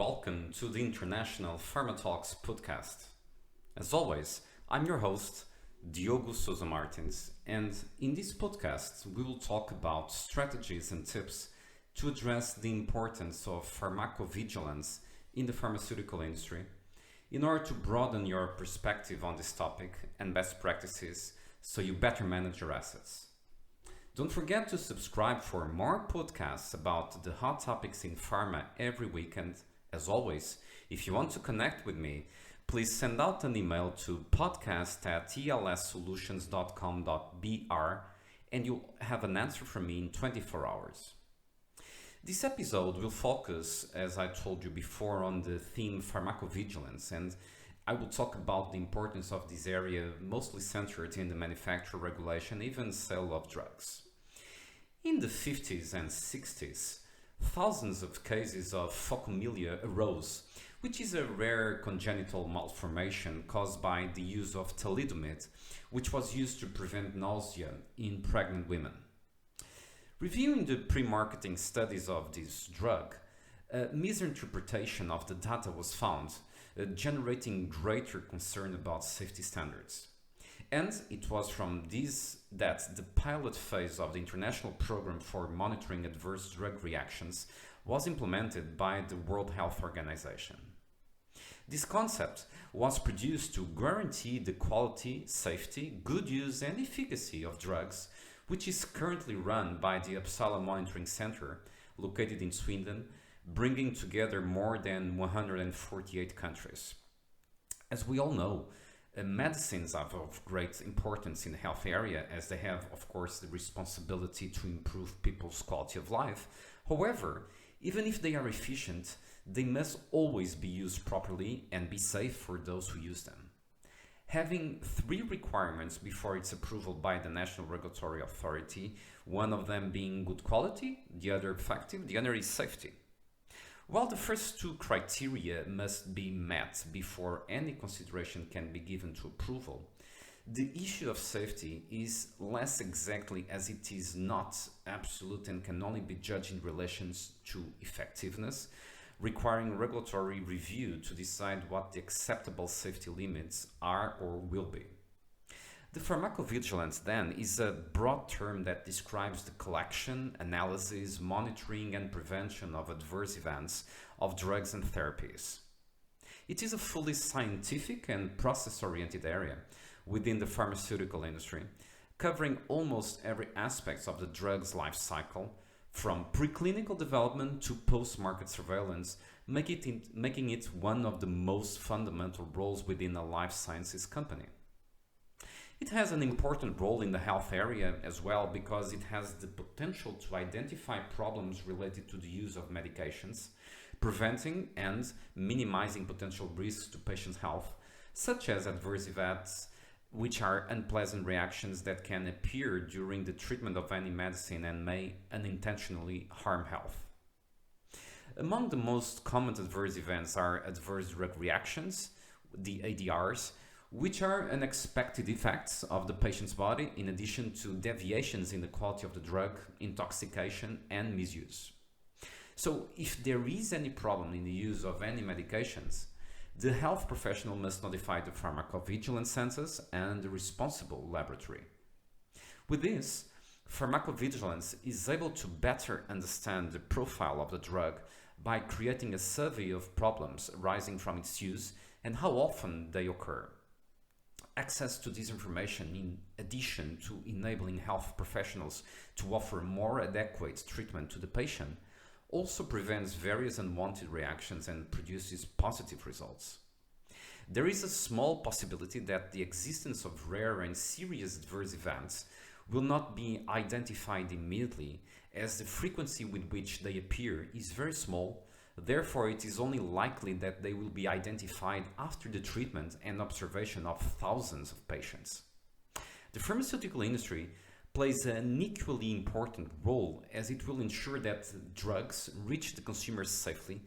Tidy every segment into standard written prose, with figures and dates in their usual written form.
Welcome to the International Pharma Talks podcast. As always, I'm your host, Diogo Sousa-Martins, and in this podcast, we will talk about strategies and tips to address the importance of pharmacovigilance in the pharmaceutical industry in order to broaden your perspective on this topic and best practices so you better manage your assets. Don't forget to subscribe for more podcasts about the hot topics in pharma every weekend. As always, if you want to connect with me, please send out an email to podcast@elssolutions.com.br and you'll have an answer from me in 24 hours. This episode will focus, as I told you before, on the theme pharmacovigilance, and I will talk about the importance of this area, mostly centered in the manufacture, regulation, even sale of drugs. In the 50s and 60s, thousands of cases of phocomelia arose, which is a rare congenital malformation caused by the use of thalidomide, which was used to prevent nausea in pregnant women. Reviewing the pre-marketing studies of this drug, a misinterpretation of the data was found, generating greater concern about safety standards. And it was from this that the pilot phase of the International Program for Monitoring Adverse Drug Reactions was implemented by the World Health Organization. This concept was produced to guarantee the quality, safety, good use and efficacy of drugs, which is currently run by the Uppsala Monitoring Center, located in Sweden, bringing together more than 148 countries. As we all know, medicines are of great importance in the health area, as they have, of course, the responsibility to improve people's quality of life. However, even if they are efficient, they must always be used properly and be safe for those who use them. Having three requirements before its approval by the National Regulatory Authority, one of them being good quality, the other effective, the other is safety. While the first two criteria must be met before any consideration can be given to approval, the issue of safety is less exactly, as it is not absolute and can only be judged in relation to effectiveness, requiring regulatory review to decide what the acceptable safety limits are or will be. The pharmacovigilance, then, is a broad term that describes the collection, analysis, monitoring, and prevention of adverse events of drugs and therapies. It is a fully scientific and process-oriented area within the pharmaceutical industry, covering almost every aspect of the drug's life cycle, from preclinical development to post-market surveillance, making it one of the most fundamental roles within a life sciences company. It has an important role in the health area as well because it has the potential to identify problems related to the use of medications, preventing and minimizing potential risks to patients' health, such as adverse events, which are unpleasant reactions that can appear during the treatment of any medicine and may unintentionally harm health. Among the most common adverse events are adverse drug reactions, the ADRs, which are unexpected effects of the patient's body in addition to deviations in the quality of the drug, intoxication, and misuse. So if there is any problem in the use of any medications, the health professional must notify the pharmacovigilance centers and the responsible laboratory. With this, pharmacovigilance is able to better understand the profile of the drug by creating a survey of problems arising from its use and how often they occur. Access to this information, in addition to enabling health professionals to offer more adequate treatment to the patient, also prevents various unwanted reactions and produces positive results. There is a small possibility that the existence of rare and serious adverse events will not be identified immediately, as the frequency with which they appear is very small. Therefore, it is only likely that they will be identified after the treatment and observation of thousands of patients. The pharmaceutical industry plays an equally important role, as it will ensure that drugs reach the consumers safely,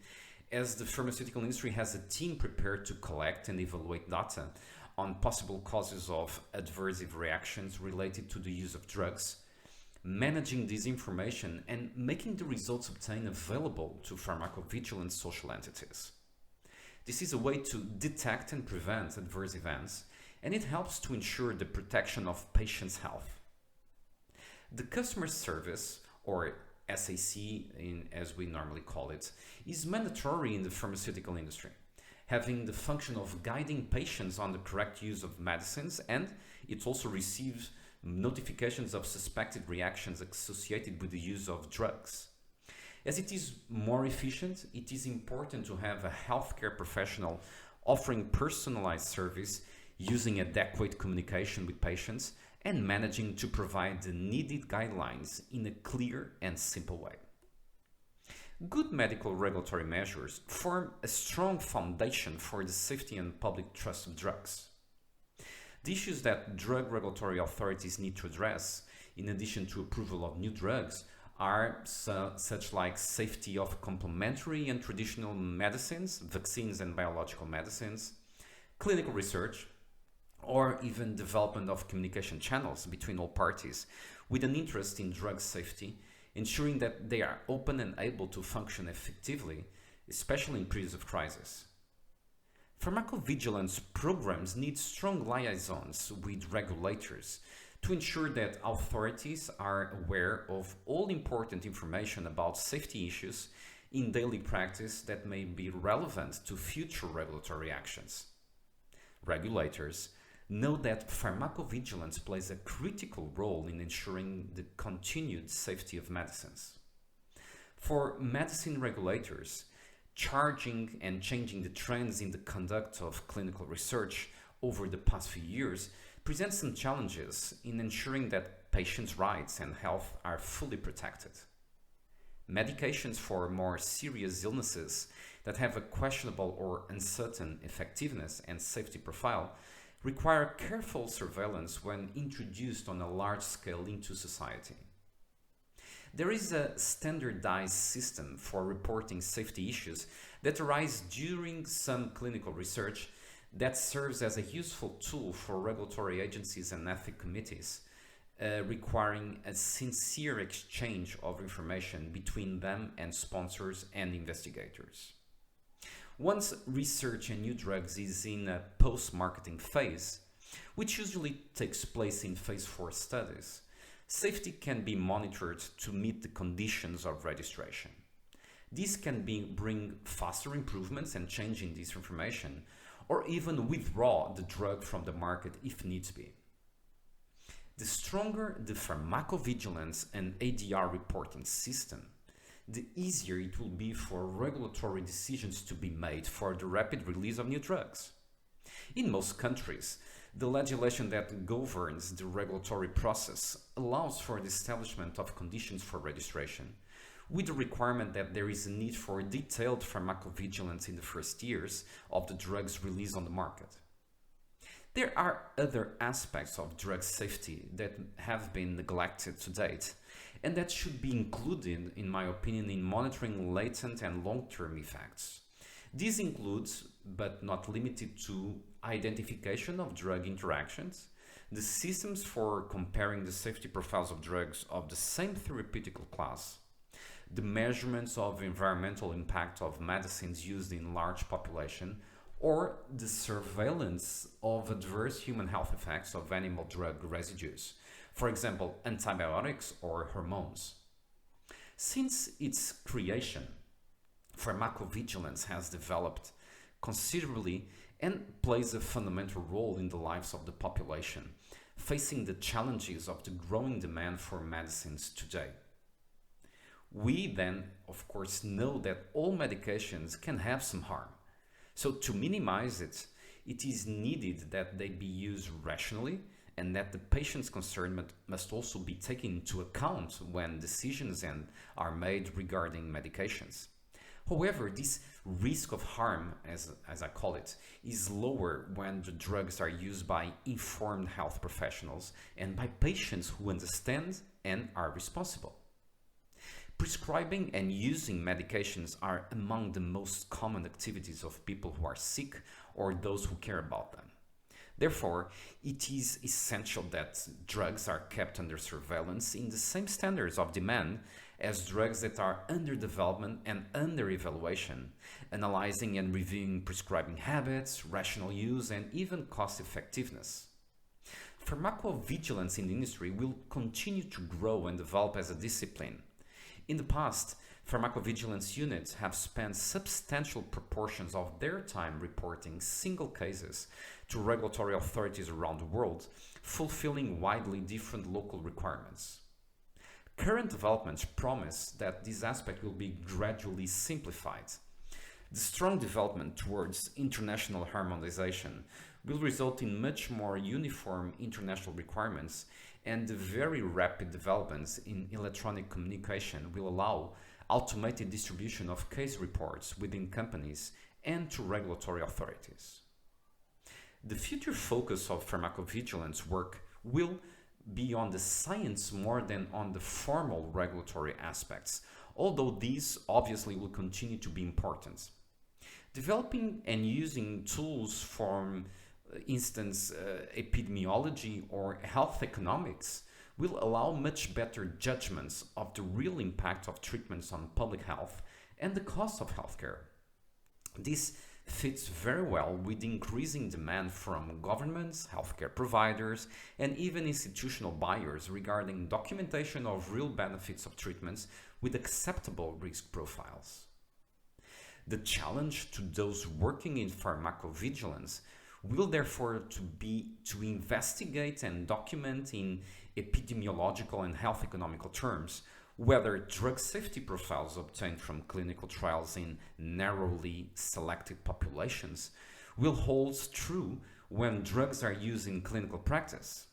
as the pharmaceutical industry has a team prepared to collect and evaluate data on possible causes of adverse reactions related to the use of drugs, managing this information, and making the results obtained available to pharmacovigilance social entities. This is a way to detect and prevent adverse events, and it helps to ensure the protection of patients' health. The customer service, or SAC as we normally call it, is mandatory in the pharmaceutical industry, having the function of guiding patients on the correct use of medicines, and it also receives notifications of suspected reactions associated with the use of drugs. As it is more efficient, it is important to have a healthcare professional offering personalized service, using adequate communication with patients, and managing to provide the needed guidelines in a clear and simple way. Good medical regulatory measures form a strong foundation for the safety and public trust of drugs. The issues that drug regulatory authorities need to address, in addition to approval of new drugs, are such like safety of complementary and traditional medicines, vaccines and biological medicines, clinical research, or even development of communication channels between all parties with an interest in drug safety, ensuring that they are open and able to function effectively, especially in periods of crisis. Pharmacovigilance programs need strong liaisons with regulators to ensure that authorities are aware of all important information about safety issues in daily practice that may be relevant to future regulatory actions. Regulators know that pharmacovigilance plays a critical role in ensuring the continued safety of medicines. For medicine regulators, charging and changing the trends in the conduct of clinical research over the past few years presents some challenges in ensuring that patients' rights and health are fully protected. Medications for more serious illnesses that have a questionable or uncertain effectiveness and safety profile require careful surveillance when introduced on a large scale into society. There is a standardized system for reporting safety issues that arise during some clinical research that serves as a useful tool for regulatory agencies and ethics committees, requiring a sincere exchange of information between them and sponsors and investigators. Once research in new drugs is in a post-marketing phase, which usually takes place in phase 4 studies, safety can be monitored to meet the conditions of registration. This can bring faster improvements and change in this information, or even withdraw the drug from the market if needs be. The stronger the pharmacovigilance and ADR reporting system, the easier it will be for regulatory decisions to be made for the rapid release of new drugs. In most countries, the legislation that governs the regulatory process allows for the establishment of conditions for registration, with the requirement that there is a need for detailed pharmacovigilance in the first years of the drug's release on the market. There are other aspects of drug safety that have been neglected to date, and that should be included, in my opinion, in monitoring latent and long-term effects. These include, but not limited to, identification of drug interactions, the systems for comparing the safety profiles of drugs of the same therapeutical class, the measurements of environmental impact of medicines used in large population, or the surveillance of adverse human health effects of animal drug residues, for example, antibiotics or hormones. Since its creation, pharmacovigilance has developed considerably and plays a fundamental role in the lives of the population, facing the challenges of the growing demand for medicines today. We then, of course, know that all medications can have some harm. So to minimize it, it is needed that they be used rationally, and that the patient's concern must also be taken into account when decisions are made regarding medications. However, this risk of harm, as I call it, is lower when the drugs are used by informed health professionals and by patients who understand and are responsible. Prescribing and using medications are among the most common activities of people who are sick or those who care about them. Therefore, it is essential that drugs are kept under surveillance in the same standards of demand as drugs that are under development and under evaluation, analyzing and reviewing prescribing habits, rational use, and even cost effectiveness. Pharmacovigilance in the industry will continue to grow and develop as a discipline. In the past, pharmacovigilance units have spent substantial proportions of their time reporting single cases to regulatory authorities around the world, fulfilling widely different local requirements. Current developments promise that this aspect will be gradually simplified. The strong development towards international harmonization will result in much more uniform international requirements, and the very rapid developments in electronic communication will allow automated distribution of case reports within companies and to regulatory authorities. The future focus of pharmacovigilance work will be on the science more than on the formal regulatory aspects, although these obviously will continue to be important. Developing and using tools from instance epidemiology or health economics will allow much better judgments of the real impact of treatments on public health and the cost of healthcare. This fits very well with the increasing demand from governments, healthcare providers, and even institutional buyers regarding documentation of real benefits of treatments with acceptable risk profiles. The challenge to those working in pharmacovigilance will therefore be to investigate and document in epidemiological and health economical terms whether drug safety profiles obtained from clinical trials in narrowly selected populations will hold true when drugs are used in clinical practice.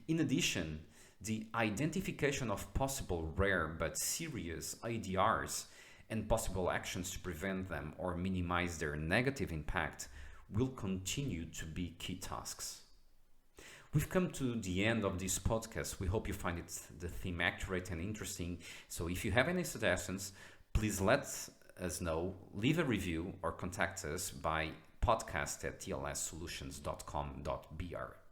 In addition, the identification of possible rare but serious ADRs and possible actions to prevent them or minimize their negative impact will continue to be key tasks. We've come to the end of this podcast. We hope you find the theme accurate and interesting. So if you have any suggestions, please let us know, leave a review, or contact us by podcast@elssolutions.com.br.